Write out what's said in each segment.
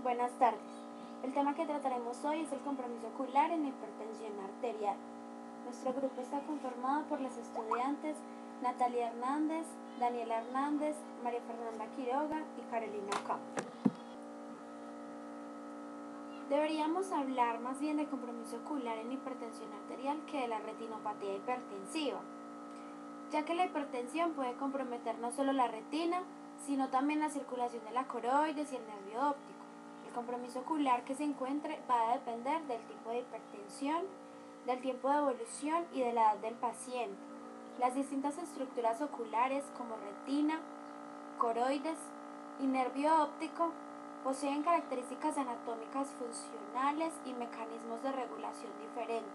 Buenas tardes. El tema que trataremos hoy es el compromiso ocular en la hipertensión arterial. Nuestro grupo está conformado por las estudiantes Natalia Hernández, Daniela Hernández, María Fernanda Quiroga y Carolina Ocampo. Deberíamos hablar más bien de compromiso ocular en la hipertensión arterial que de la retinopatía hipertensiva, ya que la hipertensión puede comprometer no solo la retina, sino también la circulación de la coroides y el nervio óptico. El compromiso ocular que se encuentre va a depender del tipo de hipertensión, del tiempo de evolución y de la edad del paciente. Las distintas estructuras oculares como retina, coroides y nervio óptico poseen características anatómicas funcionales y mecanismos de regulación diferentes,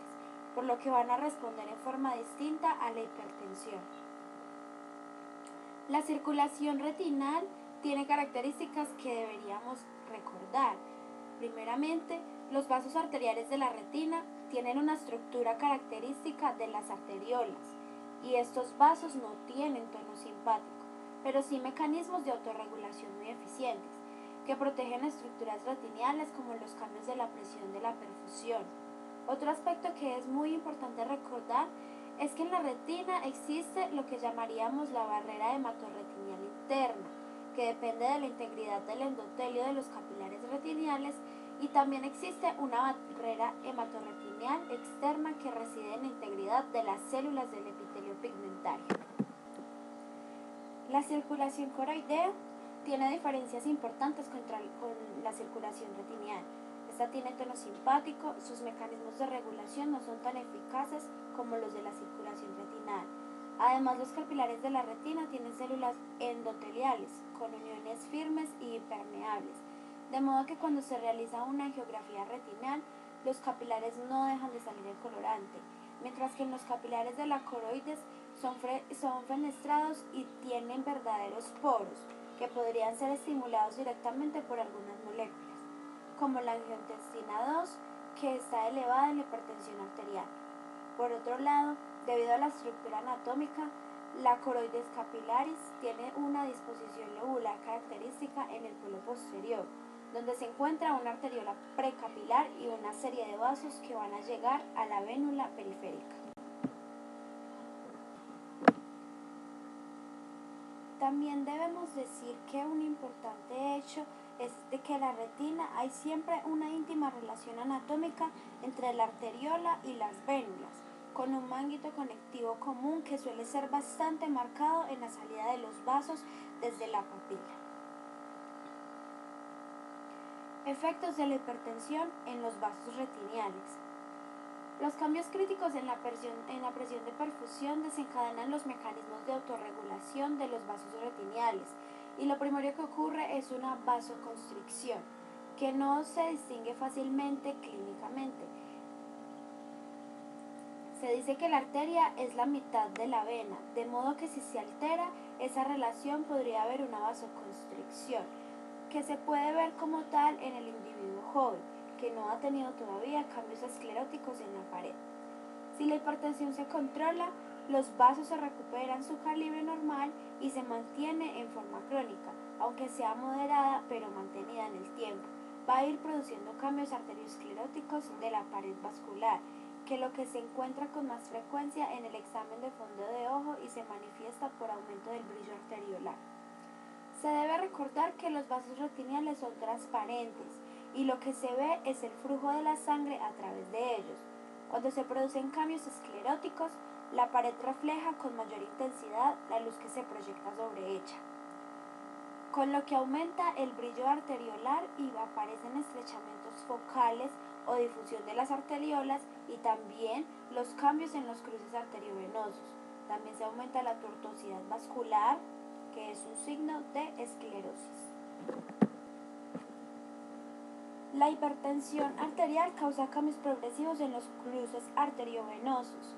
por lo que van a responder en forma distinta a la hipertensión. La circulación retinal tiene características que deberíamos recordar. Primeramente, los vasos arteriales de la retina tienen una estructura característica de las arteriolas, y estos vasos no tienen tono simpático, pero sí mecanismos de autorregulación muy eficientes, que protegen estructuras retiniales como los cambios de la presión de la perfusión. Otro aspecto que es muy importante recordar es que en la retina existe lo que llamaríamos la barrera hematorretinial interna, que depende de la integridad del endotelio de los capilares retiniales, y también existe una barrera hematorretinial externa que reside en la integridad de las células del epitelio pigmentario. La circulación coroidea tiene diferencias importantes con la circulación retinial. Esta tiene tono simpático, sus mecanismos de regulación no son tan eficaces como los de la circulación retinal. Además, los capilares de la retina tienen células endoteliales, con uniones firmes y impermeables, de modo que cuando se realiza una angiografía retinal, los capilares no dejan de salir el colorante, mientras que en los capilares de la coroides son fenestrados y tienen verdaderos poros, que podrían ser estimulados directamente por algunas moléculas, como la angiotensina 2, que está elevada en la hipertensión arterial. Por otro lado, debido a la estructura anatómica, la coroides capilaris tiene una disposición lobular característica en el polo posterior, donde se encuentra una arteriola precapilar y una serie de vasos que van a llegar a la vénula periférica. También debemos decir que un importante hecho es de que en la retina hay siempre una íntima relación anatómica entre la arteriola y las vénulas, con un manguito conectivo común que suele ser bastante marcado en la salida de los vasos desde la papila. Efectos de la hipertensión en los vasos retiniales. Los cambios críticos en la presión de perfusión desencadenan los mecanismos de autorregulación de los vasos retiniales, y lo primero que ocurre es una vasoconstricción, que no se distingue fácilmente clínicamente. Se dice que la arteria es la mitad de la vena, de modo que si se altera esa relación podría haber una vasoconstricción, que se puede ver como tal en el individuo joven, que no ha tenido todavía cambios escleróticos en la pared. Si la hipertensión se controla, los vasos se recuperan su calibre normal y se mantiene en forma crónica, aunque sea moderada pero mantenida en el tiempo. Va a ir produciendo cambios arterioscleróticos de la pared vascular, que lo que se encuentra con más frecuencia en el examen de fondo de ojo y se manifiesta por aumento del brillo arteriolar. Se debe recordar que los vasos retiniales son transparentes y lo que se ve es el flujo de la sangre a través de ellos. Cuando se producen cambios escleróticos, la pared refleja con mayor intensidad la luz que se proyecta sobre ella, con lo que aumenta el brillo arteriolar y aparecen estrechamientos focales o difusión de las arteriolas, y también los cambios en los cruces arteriovenosos. También se aumenta la tortuosidad vascular, que es un signo de esclerosis. La hipertensión arterial causa cambios progresivos en los cruces arteriovenosos.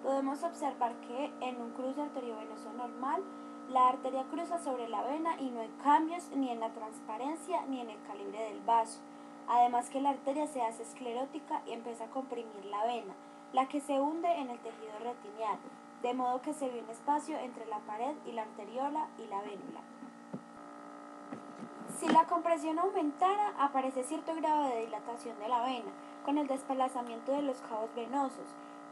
Podemos observar que en un cruce arteriovenoso normal, la arteria cruza sobre la vena y no hay cambios ni en la transparencia ni en el calibre del vaso. Además que la arteria se hace esclerótica y empieza a comprimir la vena, la que se hunde en el tejido retinial, de modo que se ve un espacio entre la pared y la arteriola y la vénula. Si la compresión aumentara, aparece cierto grado de dilatación de la vena, con el desplazamiento de los cabos venosos.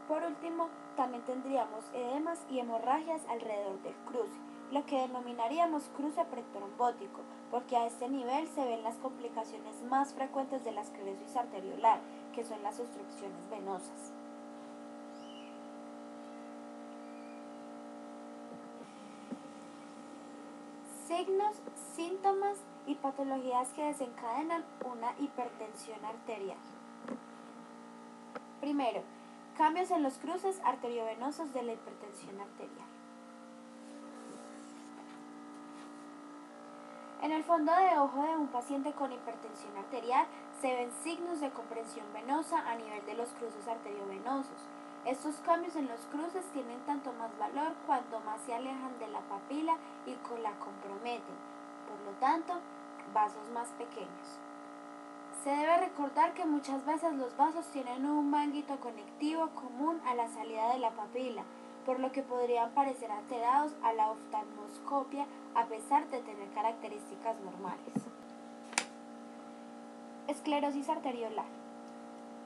Por último, también tendríamos edemas y hemorragias alrededor del cruce, lo que denominaríamos cruce pretrombótico, porque a este nivel se ven las complicaciones más frecuentes de la esclerosis arteriolar, que son las obstrucciones venosas. Signos, síntomas y patologías que desencadenan una hipertensión arterial. Primero, cambios en los cruces arteriovenosos de la hipertensión arterial. En el fondo de ojo de un paciente con hipertensión arterial se ven signos de compresión venosa a nivel de los cruces arteriovenosos. Estos cambios en los cruces tienen tanto más valor cuanto más se alejan de la papila y la comprometen, por lo tanto, vasos más pequeños. Se debe recordar que muchas veces los vasos tienen un manguito conectivo común a la salida de la papila, por lo que podrían parecer alterados a la oftalmoscopia a pesar de tener características normales. Esclerosis arteriolar.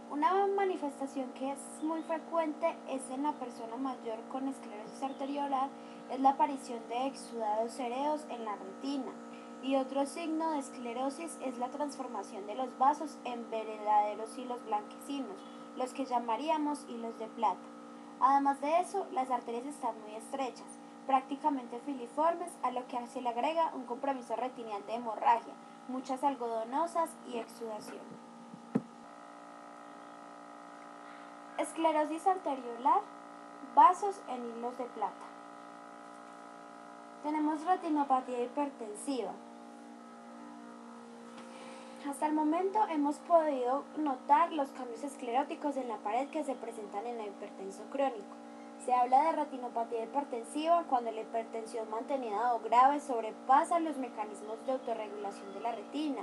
Una manifestación que es muy frecuente es en la persona mayor con esclerosis arteriolar es la aparición de exudados cereos en la retina, y otro signo de esclerosis es la transformación de los vasos en verdaderos hilos blanquecinos, los que llamaríamos hilos de plata. Además de eso, las arterias están muy estrechas, prácticamente filiformes, a lo que se le agrega un compromiso retinial de hemorragia, muchas algodonosas y exudación. Esclerosis arteriolar, vasos en hilos de plata. Tenemos retinopatía hipertensiva. Hasta el momento hemos podido notar los cambios escleróticos en la pared que se presentan en el hipertenso crónico. Se habla de retinopatía hipertensiva cuando la hipertensión mantenida o grave sobrepasa los mecanismos de autorregulación de la retina,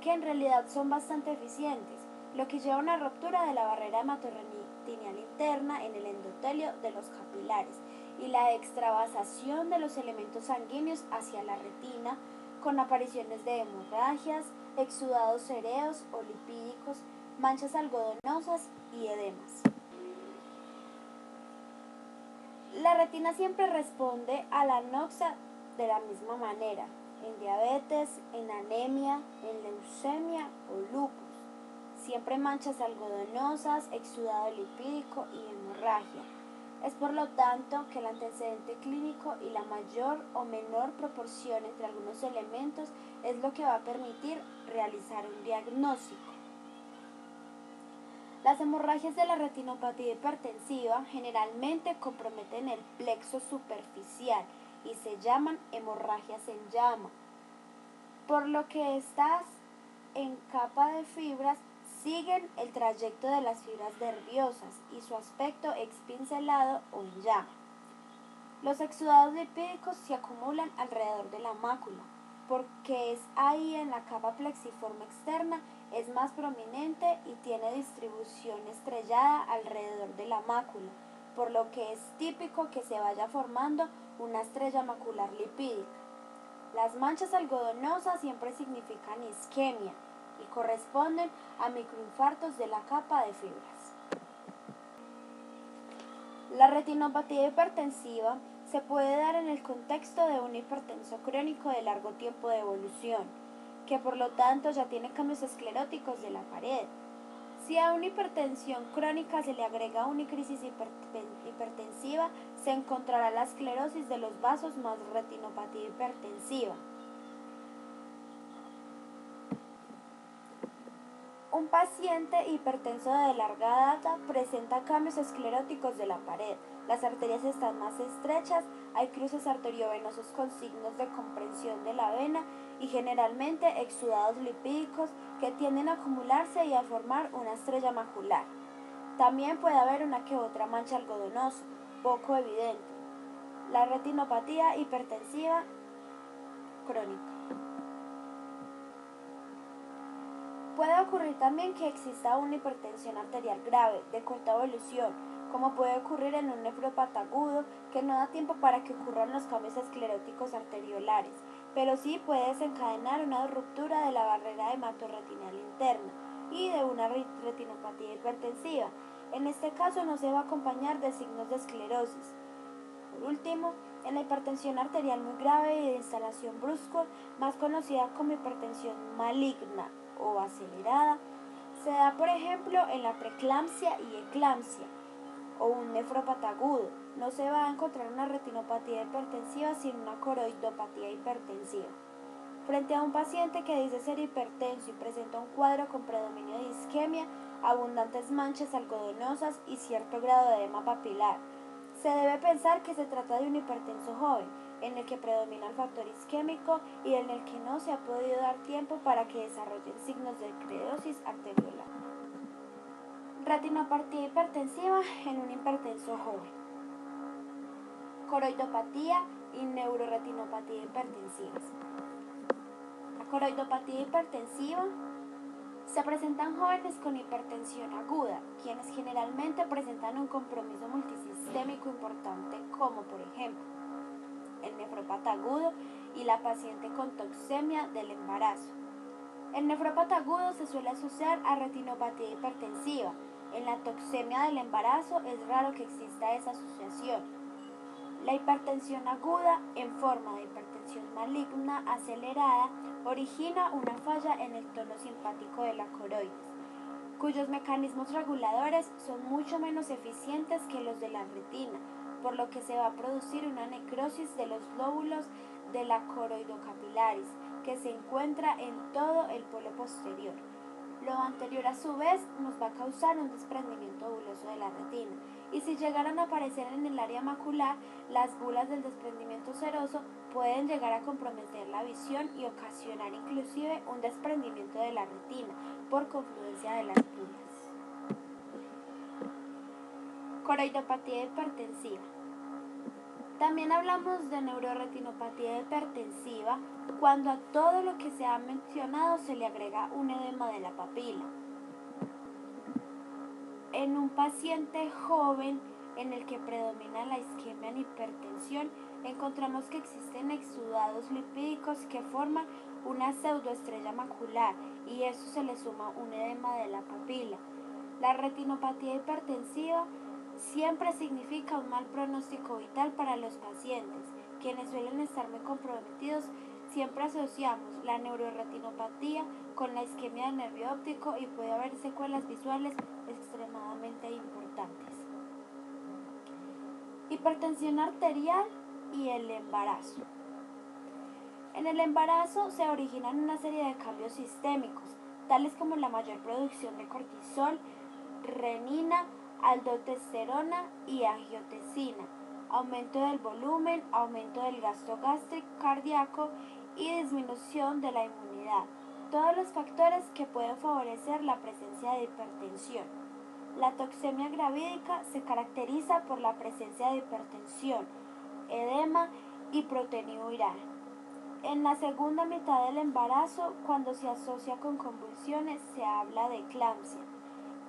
que en realidad son bastante eficientes, lo que lleva a una ruptura de la barrera hematorretiniana interna en el endotelio de los capilares y la extravasación de los elementos sanguíneos hacia la retina, con apariciones de hemorragias, exudados cereos o lipídicos, manchas algodonosas y edemas. La retina siempre responde a la anoxia de la misma manera, en diabetes, en anemia, en leucemia o lupus. Siempre manchas algodonosas, exudado lipídico y hemorragia. Es por lo tanto que el antecedente clínico y la mayor o menor proporción entre algunos elementos es lo que va a permitir realizar un diagnóstico. Las hemorragias de la retinopatía hipertensiva generalmente comprometen el plexo superficial y se llaman hemorragias en llama, por lo que estas en capa de fibras siguen el trayecto de las fibras nerviosas y su aspecto es pincelado o en llama. Los exudados lipídicos se acumulan alrededor de la mácula, porque es ahí en la capa plexiforme externa es más prominente y tiene distribución estrellada alrededor de la mácula, por lo que es típico que se vaya formando una estrella macular lipídica. Las manchas algodonosas siempre significan isquemia y corresponden a microinfartos de la capa de fibras. La retinopatía hipertensiva se puede dar en el contexto de un hipertenso crónico de largo tiempo de evolución, que por lo tanto ya tiene cambios escleróticos de la pared. Si a una hipertensión crónica se le agrega una crisis hipertensiva, se encontrará la esclerosis de los vasos más retinopatía hipertensiva. Un paciente hipertenso de larga data presenta cambios escleróticos de la pared, las arterias están más estrechas, hay cruces arteriovenosos con signos de compresión de la vena y generalmente exudados lipídicos que tienden a acumularse y a formar una estrella macular. También puede haber una que otra mancha algodonosa, poco evidente. La retinopatía hipertensiva crónica. Puede ocurrir también que exista una hipertensión arterial grave, de corta evolución, como puede ocurrir en un nefrópata agudo que no da tiempo para que ocurran los cambios escleróticos arteriolares, pero sí puede desencadenar una ruptura de la barrera hematorretinal interna y de una retinopatía hipertensiva. En este caso no se va a acompañar de signos de esclerosis. Por último, en la hipertensión arterial muy grave y de instalación brusco, más conocida como hipertensión maligna o acelerada, se da por ejemplo en la preeclampsia y eclampsia o un nefrópata agudo. No se va a encontrar una retinopatía hipertensiva sino una coroidopatía hipertensiva. Frente a un paciente que dice ser hipertenso y presenta un cuadro con predominio de isquemia, abundantes manchas algodonosas y cierto grado de edema papilar, se debe pensar que se trata de un hipertenso joven, en el que predomina el factor isquémico y en el que no se ha podido dar tiempo para que desarrollen signos de esclerosis arteriolar. Retinopatía hipertensiva en un hipertenso joven. Coroidopatía y neuroretinopatía hipertensivas. La coroidopatía hipertensiva se presentan jóvenes con hipertensión aguda, quienes generalmente presentan un compromiso multisistémico importante, como por ejemplo el nefrópata agudo y la paciente con toxemia del embarazo. El nefrópata agudo se suele asociar a retinopatía hipertensiva. En la toxemia del embarazo es raro que exista esa asociación. La hipertensión aguda, en forma de hipertensión maligna acelerada, origina una falla en el tono simpático de la coroides, cuyos mecanismos reguladores son mucho menos eficientes que los de la retina, por lo que se va a producir una necrosis de los lóbulos de la coroidocapilaris, que se encuentra en todo el polo posterior. Lo anterior a su vez nos va a causar un desprendimiento buloso de la retina, y si llegaran a aparecer en el área macular, las bulas del desprendimiento seroso pueden llegar a comprometer la visión y ocasionar inclusive un desprendimiento de la retina por confluencia de las bulas. Coroidopatía hipertensiva. También hablamos de neuroretinopatía hipertensiva cuando a todo lo que se ha mencionado se le agrega un edema de la papila. En un paciente joven en el que predomina la isquemia en hipertensión, encontramos que existen exudados lipídicos que forman una pseudoestrella macular y eso se le suma un edema de la papila. La retinopatía hipertensiva siempre significa un mal pronóstico vital para los pacientes, quienes suelen estar muy comprometidos. Siempre asociamos la neuroretinopatía con la isquemia del nervio óptico y puede haber secuelas visuales extremadamente importantes. Hipertensión arterial y el embarazo. En el embarazo se originan una serie de cambios sistémicos, tales como la mayor producción de cortisol, renina, aldotesterona y angiotensina, aumento del volumen, aumento del gasto gástrico cardíaco y disminución de la inmunidad, todos los factores que pueden favorecer la presencia de hipertensión. La toxemia gravídica se caracteriza por la presencia de hipertensión, edema y proteinuria. En la segunda mitad del embarazo, cuando se asocia con convulsiones, se habla de eclampsia.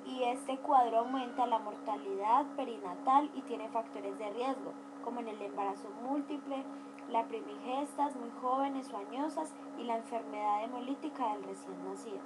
Y este cuadro aumenta la mortalidad perinatal y tiene factores de riesgo, como en el embarazo múltiple, la primigestas muy jóvenes o añosas y la enfermedad hemolítica del recién nacido.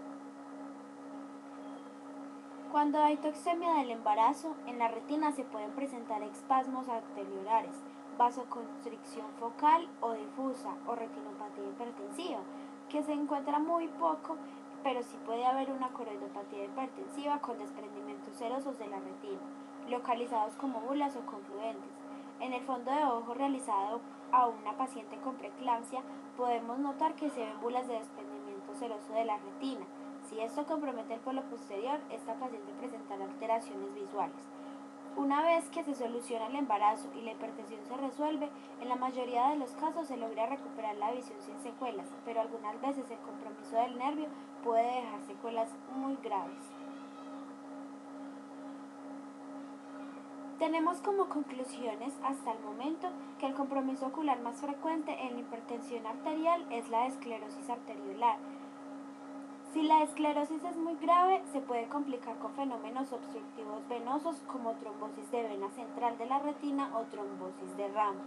Cuando hay toxemia del embarazo, en la retina se pueden presentar espasmos arteriolares, vasoconstricción focal o difusa o retinopatía hipertensiva, que se encuentra muy poco, pero sí puede haber una coroidopatía hipertensiva con desprendimientos serosos de la retina, localizados como bulas o confluentes. En el fondo de ojo realizado a una paciente con preeclampsia, podemos notar que se ven bulas de desprendimiento seroso de la retina. Si esto compromete el polo posterior, esta paciente presentará alteraciones visuales. Una vez que se soluciona el embarazo y la hipertensión se resuelve, en la mayoría de los casos se logra recuperar la visión sin secuelas, pero algunas veces el compromiso del nervio puede dejar secuelas muy graves. Tenemos como conclusiones hasta el momento que el compromiso ocular más frecuente en la hipertensión arterial es la esclerosis arteriolar. Si la esclerosis es muy grave, se puede complicar con fenómenos obstructivos venosos como trombosis de vena central de la retina o trombosis de ramo.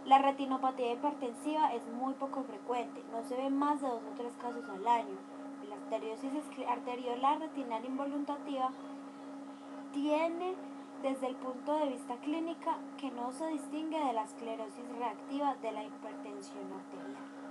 La retinopatía hipertensiva es muy poco frecuente, no se ve más de 2 o 3 casos al año. La arteriosis arteriolar retinal involuntativa tiene desde el punto de vista clínica que no se distingue de la esclerosis reactiva de la hipertensión arterial.